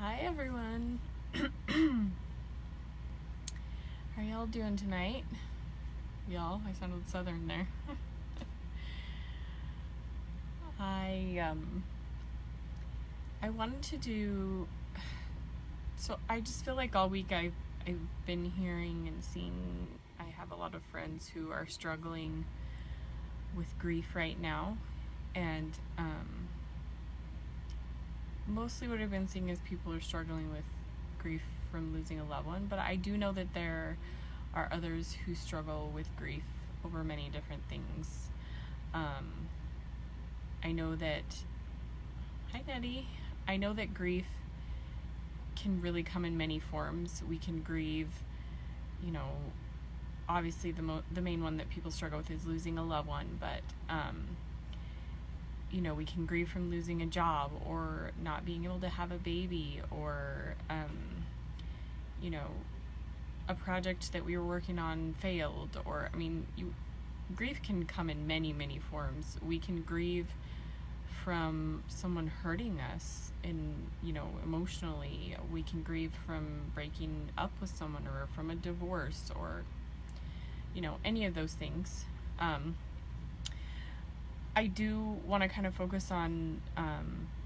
Hi everyone. How are y'all doing tonight? Y'all, I sounded southern there. I wanted to do, so I just feel like all week I've been hearing and seeing, I have a lot of friends who are struggling with grief right now, and mostly what I've been seeing is people are struggling with grief from losing a loved one, but I do know that there are others who struggle with grief over many different things. I know that, hi Nettie, I know that grief can really come in many forms. We can grieve, obviously the main one that people struggle with is losing a loved one, but we can grieve from losing a job or not being able to have a baby, or a project that we were working on failed, or grief can come in many forms. We can grieve from someone hurting us emotionally. We can grieve from breaking up with someone, or from a divorce, or any of those things. I do want to kind of focus on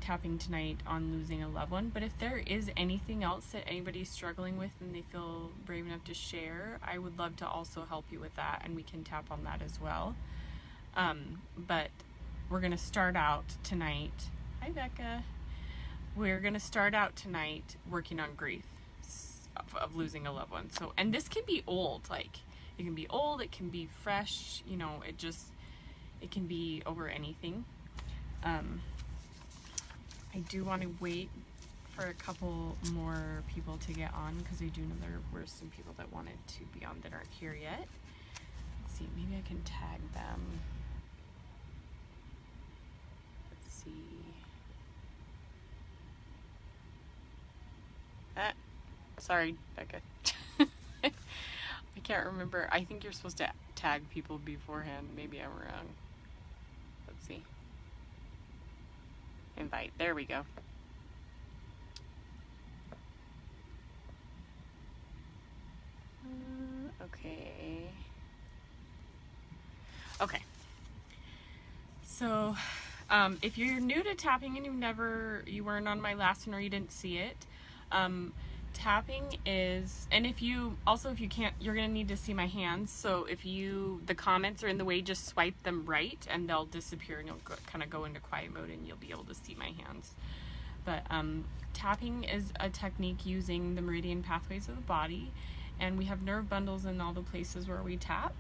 tapping tonight on losing a loved one, but if there is anything else that anybody's struggling with and they feel brave enough to share, I would love to also help you with that, and we can tap on that as well. But we're going to start out tonight. Hi, Becca. We're going to start out tonight working on grief of losing a loved one. So, and this can be old, it can be old, it can be fresh, it can be over anything. I do want to wait for a couple more people to get on, because I do know there were some people that wanted to be on that aren't here yet. Let's see, maybe I can tag them. Let's see. Sorry, Becca. I can't remember. I think you're supposed to tag people beforehand. Maybe I'm wrong. Let's see. Invite. There we go. Okay. Okay. So, if you're new to tapping and you weren't on my last one, or you didn't see it, tapping is, and if you can't, you're going to need to see my hands. So if the comments are in the way, just swipe them right and they'll disappear, and you'll kind of go into quiet mode and you'll be able to see my hands. But tapping is a technique using the meridian pathways of the body, and we have nerve bundles in all the places where we tap,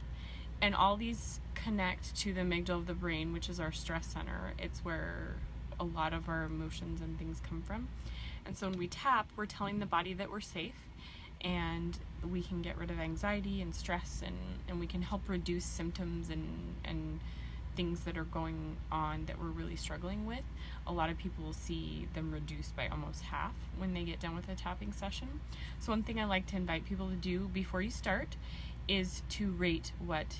and all these connect to the amygdala of the brain, which is our stress center. It's where a lot of our emotions and things come from. And so when we tap, we're telling the body that we're safe, and we can get rid of anxiety and stress, and we can help reduce symptoms and things that are going on that we're really struggling with. A lot of people will see them reduced by almost half when they get done with a tapping session. So one thing I like to invite people to do before you start is to rate what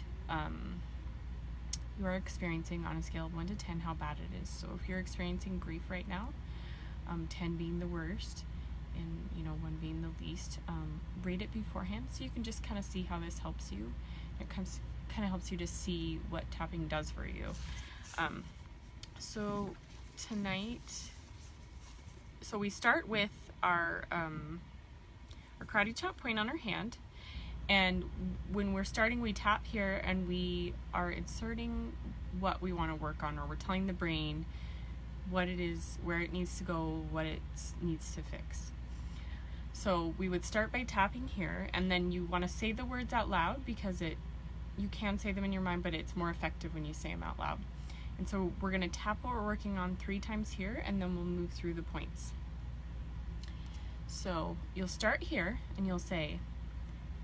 you are experiencing on a scale of 1 to 10, how bad it is. So if you're experiencing grief right now, 10 being the worst and 1 being the least, rate it beforehand so you can just kind of see how this helps you. It kind of helps you to see what tapping does for you. So tonight, we start with our karate chop point on our hand, and when we're starting, we tap here and we are inserting what we want to work on, or we're telling the brain what it is, where it needs to go, what it needs to fix. So we would start by tapping here, and then you want to say the words out loud, because you can say them in your mind, but it's more effective when you say them out loud. And so we're going to tap what we're working on 3 times here, and then we'll move through the points. So you'll start here and you'll say,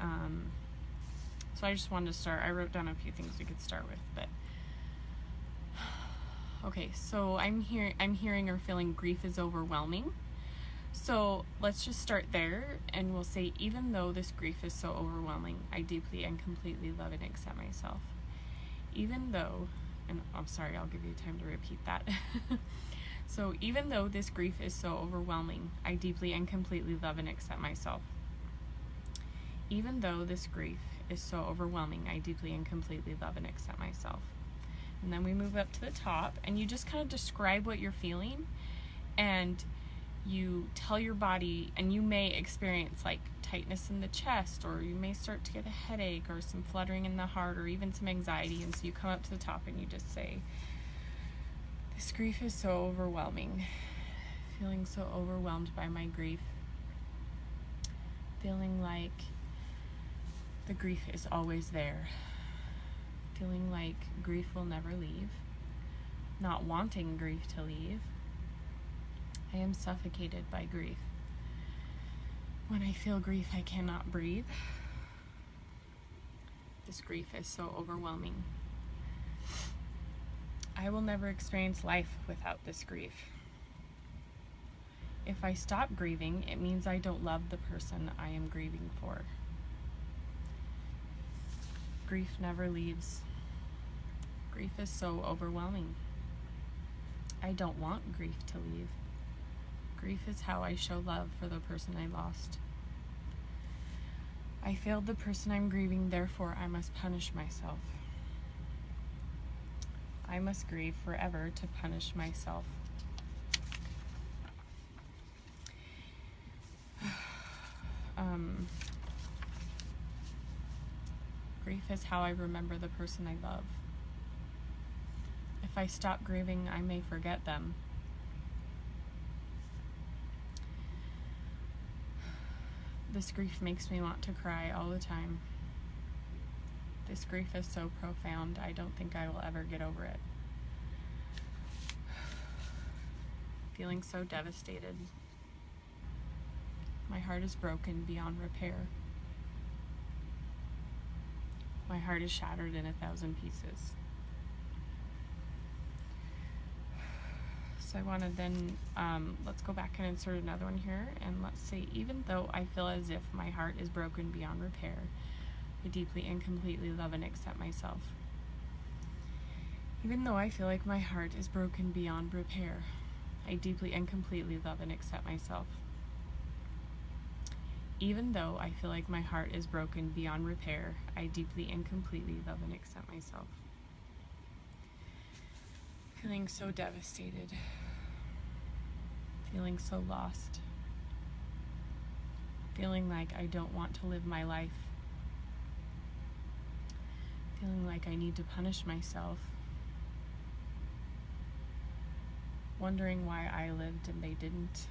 so I just wanted to start, I wrote down a few things we could start with, but okay, so I'm hearing or feeling grief is overwhelming. So let's just start there, and we'll say, even though this grief is so overwhelming, I deeply and completely love and accept myself. Even though, and I'm sorry, I'll give you time to repeat that. So even though this grief is so overwhelming, I deeply and completely love and accept myself. Even though this grief is so overwhelming, I deeply and completely love and accept myself. And then we move up to the top, and you just kind of describe what you're feeling, and you tell your body, and you may experience like tightness in the chest, or you may start to get a headache, or some fluttering in the heart, or even some anxiety. And so you come up to the top and you just say, this grief is so overwhelming. Feeling so overwhelmed by my grief. Feeling like the grief is always there. Feeling like grief will never leave. Not wanting grief to leave. I am suffocated by grief. When I feel grief, I cannot breathe. This grief is so overwhelming. I will never experience life without this grief. If I stop grieving, it means I don't love the person I am grieving for. Grief never leaves. Grief is so overwhelming. I don't want grief to leave. Grief is how I show love for the person I lost. I failed the person I'm grieving, therefore I must punish myself. I must grieve forever to punish myself. Grief is how I remember the person I love. If I stop grieving, I may forget them. This grief makes me want to cry all the time. This grief is so profound, I don't think I will ever get over it. Feeling so devastated. My heart is broken beyond repair. My heart is shattered in 1,000 pieces. So I want to then, let's go back and insert another one here, and let's say, even though I feel as if my heart is broken beyond repair, I deeply and completely love and accept myself. Even though I feel like my heart is broken beyond repair, I deeply and completely love and accept myself. Even though I feel like my heart is broken beyond repair, I deeply and completely love and accept myself. Feeling so devastated. Feeling so lost. Feeling like I don't want to live my life. Feeling like I need to punish myself. Wondering why I lived and they didn't.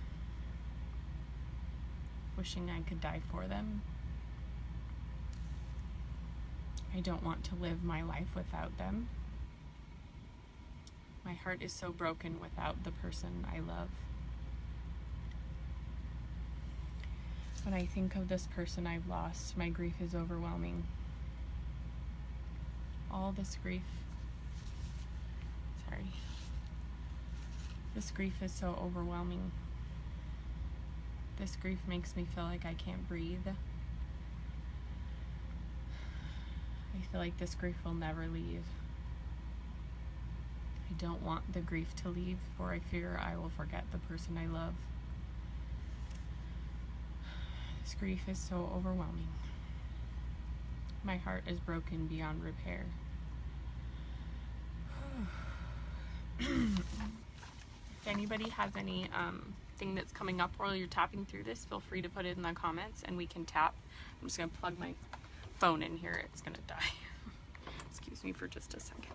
Wishing I could die for them. I don't want to live my life without them. My heart is so broken without the person I love. When I think of this person I've lost, my grief is overwhelming. All this grief, this grief is so overwhelming. This grief makes me feel like I can't breathe. I feel like this grief will never leave. I don't want the grief to leave, for I fear I will forget the person I love. This grief is so overwhelming. My heart is broken beyond repair. If anybody has any thing that's coming up while you're tapping through this, feel free to put it in the comments and we can tap. I'm just going to plug my phone in here. It's going to die. Excuse me for just a second.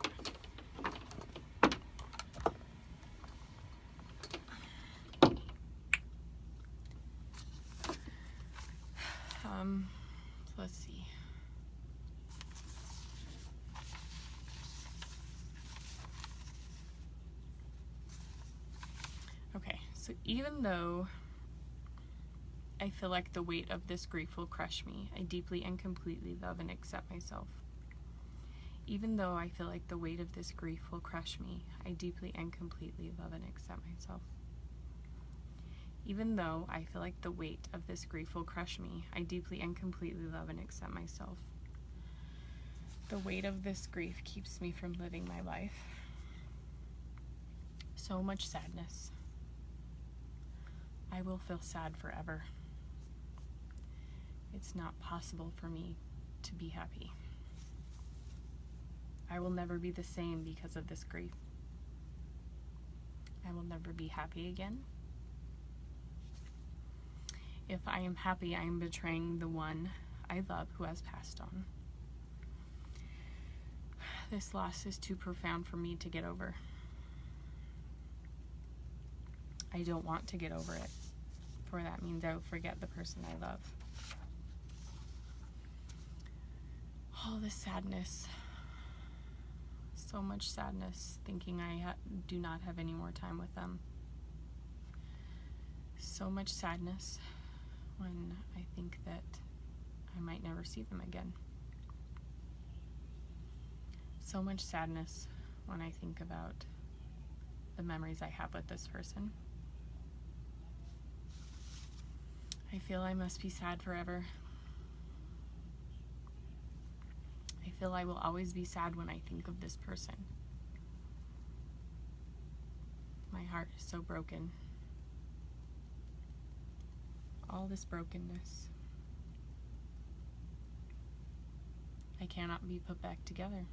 Let's see. Okay, so even though I feel like the weight of this grief will crush me, I deeply and completely love and accept myself. Even though I feel like the weight of this grief will crush me, I deeply and completely love and accept myself. Even though I feel like the weight of this grief will crush me, I deeply and completely love and accept myself. The weight of this grief keeps me from living my life. So much sadness, I will feel sad forever. It's not possible for me to be happy. I will never be the same because of this grief. I will never be happy again. If I am happy, I am betraying the one I love who has passed on. This loss is too profound for me to get over. I don't want to get over it, for that means I will forget the person I love. All this sadness, so much sadness, thinking I do not have any more time with them. So much sadness when I think that I might never see them again. So much sadness when I think about the memories I have with this person. I feel I must be sad forever. I feel I will always be sad when I think of this person. My heart is so broken. All this brokenness. I cannot be put back together.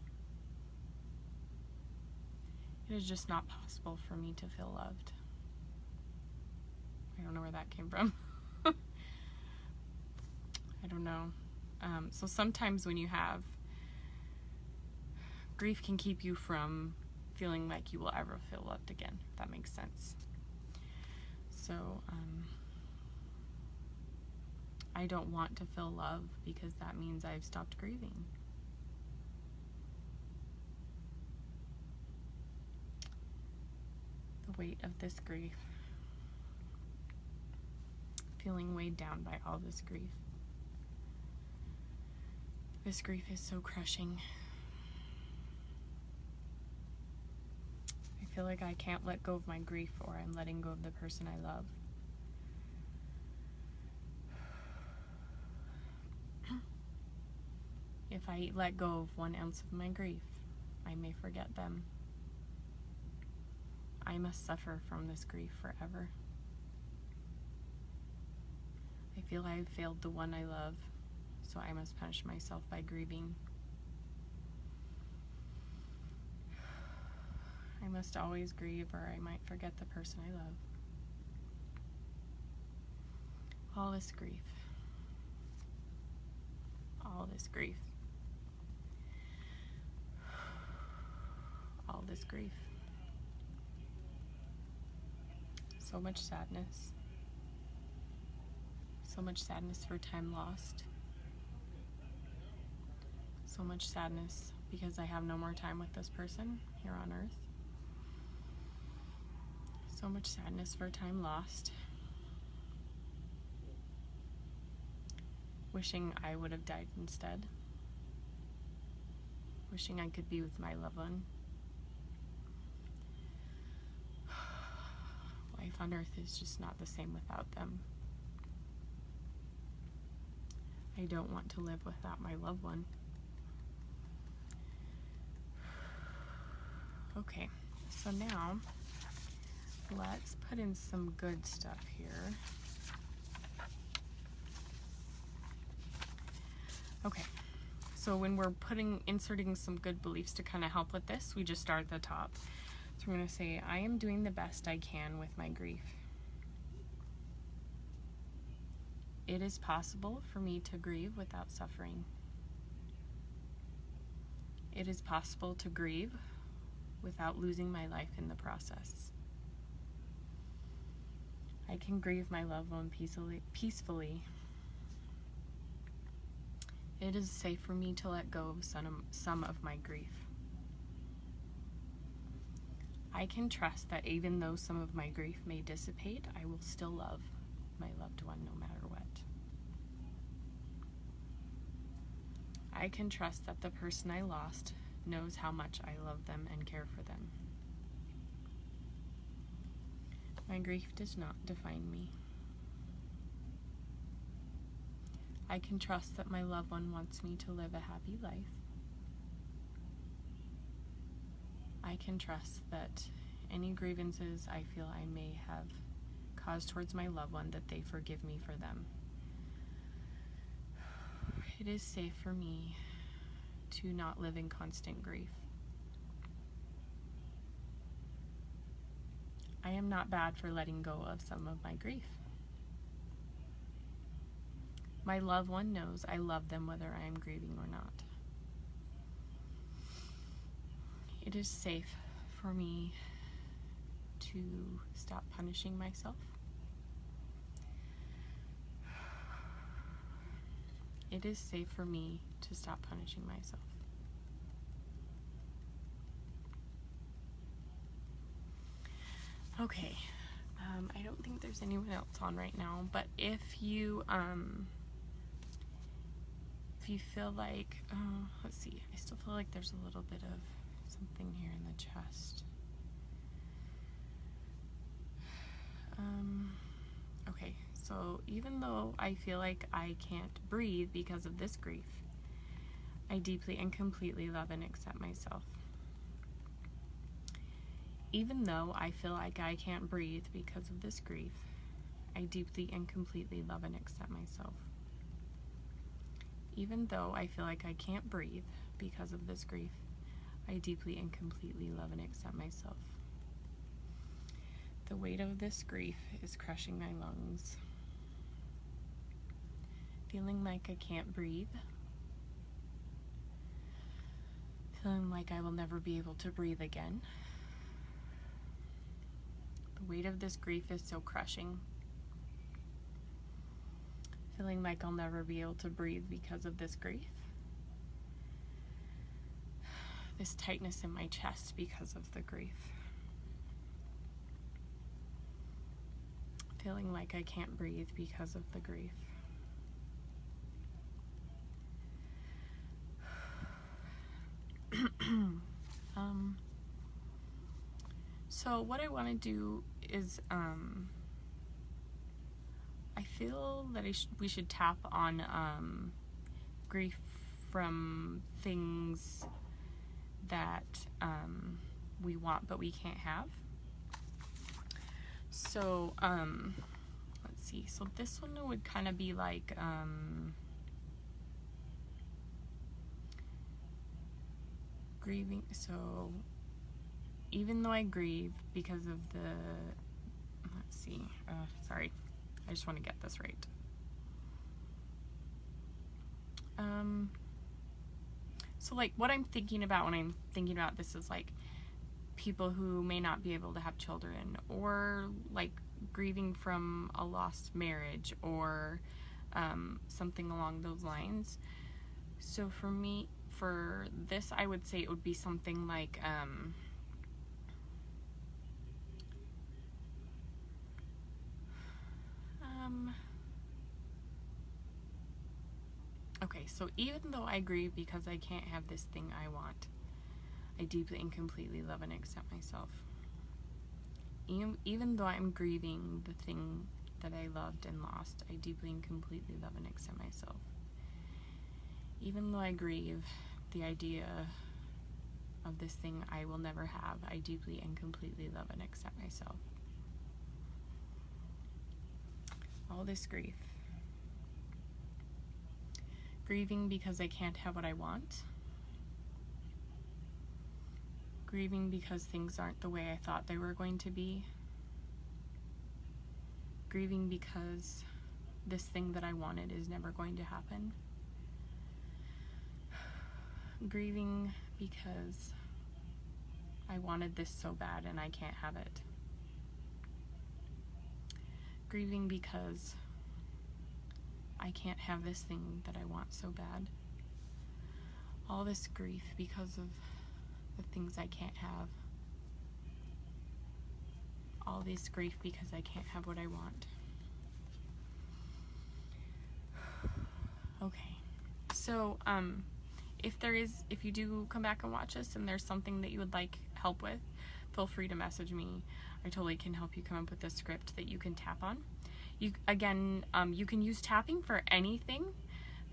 It is just not possible for me to feel loved. I don't know where that came from. I don't know. So sometimes when you have grief can keep you from feeling like you will ever feel loved again, if that makes sense. So I don't want to feel love because that means I've stopped grieving. The weight of this grief, feeling weighed down by all this grief. This grief is so crushing. I feel like I can't let go of my grief, or I'm letting go of the person I love. If I let go of 1 ounce of my grief, I may forget them. I must suffer from this grief forever. I feel I have failed the one I love, so I must punish myself by grieving. I must always grieve, or I might forget the person I love. All this grief. All this grief. All this grief. So much sadness. So much sadness for time lost. So much sadness because I have no more time with this person here on earth. So much sadness for time lost. Wishing I would have died instead. Wishing I could be with my loved one. Life on earth is just not the same without them. I don't want to live without my loved one. Okay, so now let's put in some good stuff here. Okay, so when we're inserting some good beliefs to kind of help with this, we just start at the top. So we're going to say, I am doing the best I can with my grief. It is possible for me to grieve without suffering. It is possible to grieve without losing my life in the process. I can grieve my loved one peacefully. It is safe for me to let go of some of my grief. I can trust that even though some of my grief may dissipate, I will still love my loved one no matter what. I can trust that the person I lost knows how much I love them and care for them. My grief does not define me. I can trust that my loved one wants me to live a happy life. I can trust that any grievances I feel I may have cause towards my loved one, that they forgive me for them. It is safe for me to not live in constant grief. I am not bad for letting go of some of my grief. My loved one knows I love them whether I am grieving or not. It is safe for me to stop punishing myself. It is safe for me to stop punishing myself. Okay, I don't think there's anyone else on right now, but if you feel like, let's see, I still feel like there's a little bit of something here in the chest. Okay, so even though I feel like I can't breathe because of this grief, I deeply and completely love and accept myself. Even though I feel like I can't breathe because of this grief, I deeply and completely love and accept myself. Even though I feel like I can't breathe because of this grief, I deeply and completely love and accept myself. The weight of this grief is crushing my lungs. Feeling like I can't breathe. Feeling like I will never be able to breathe again. The weight of this grief is so crushing. Feeling like I'll never be able to breathe because of this grief. This tightness in my chest because of the grief. Feeling like I can't breathe because of the grief. So what I want to do is, I feel that we should tap on grief from things that we want but we can't have. So let's see, so this one would kind of be like grieving. So even though I grieve because of the, let's see, sorry, I just want to get this right. So like what I'm thinking about when I'm thinking about this is like people who may not be able to have children, or like grieving from a lost marriage, or something along those lines. So for me, for this, I would say it would be something like okay, so even though I grieve because I can't have this thing I want, I deeply and completely love and accept myself. Even though I'm grieving the thing that I loved and lost, I deeply and completely love and accept myself. Even though I grieve the idea of this thing I will never have, I deeply and completely love and accept myself. All this grief. Grieving because I can't have what I want. Grieving because things aren't the way I thought they were going to be. Grieving because this thing that I wanted is never going to happen. Grieving because I wanted this so bad and I can't have it. Grieving because I can't have this thing that I want so bad. All this grief because of the things I can't have. All this grief because I can't have what I want. Okay, so if you do come back and watch this and there's something that you would like help with, feel free to message me. I totally can help you come up with a script that you can tap on. You can use tapping for anything.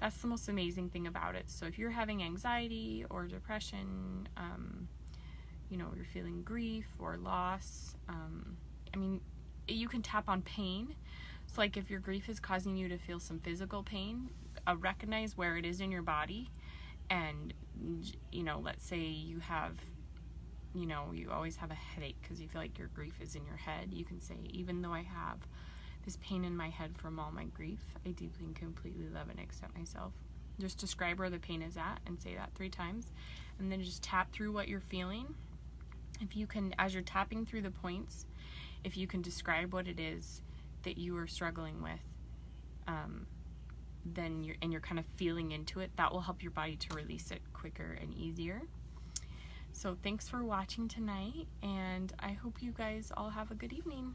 That's the most amazing thing about it. So if you're having anxiety or depression, you're feeling grief or loss, you can tap on pain. So like if your grief is causing you to feel some physical pain, recognize where it is in your body. And, you know, let's say you have, you know, you always have a headache because you feel like your grief is in your head. You can say, even though I have this pain in my head from all my grief, I deeply and completely love and accept myself. Just describe where the pain is at and say that 3 times. And then just tap through what you're feeling. If you can, as you're tapping through the points, if you can describe what it is that you are struggling with, then you're kind of feeling into it, that will help your body to release it quicker and easier. So thanks for watching tonight, and I hope you guys all have a good evening.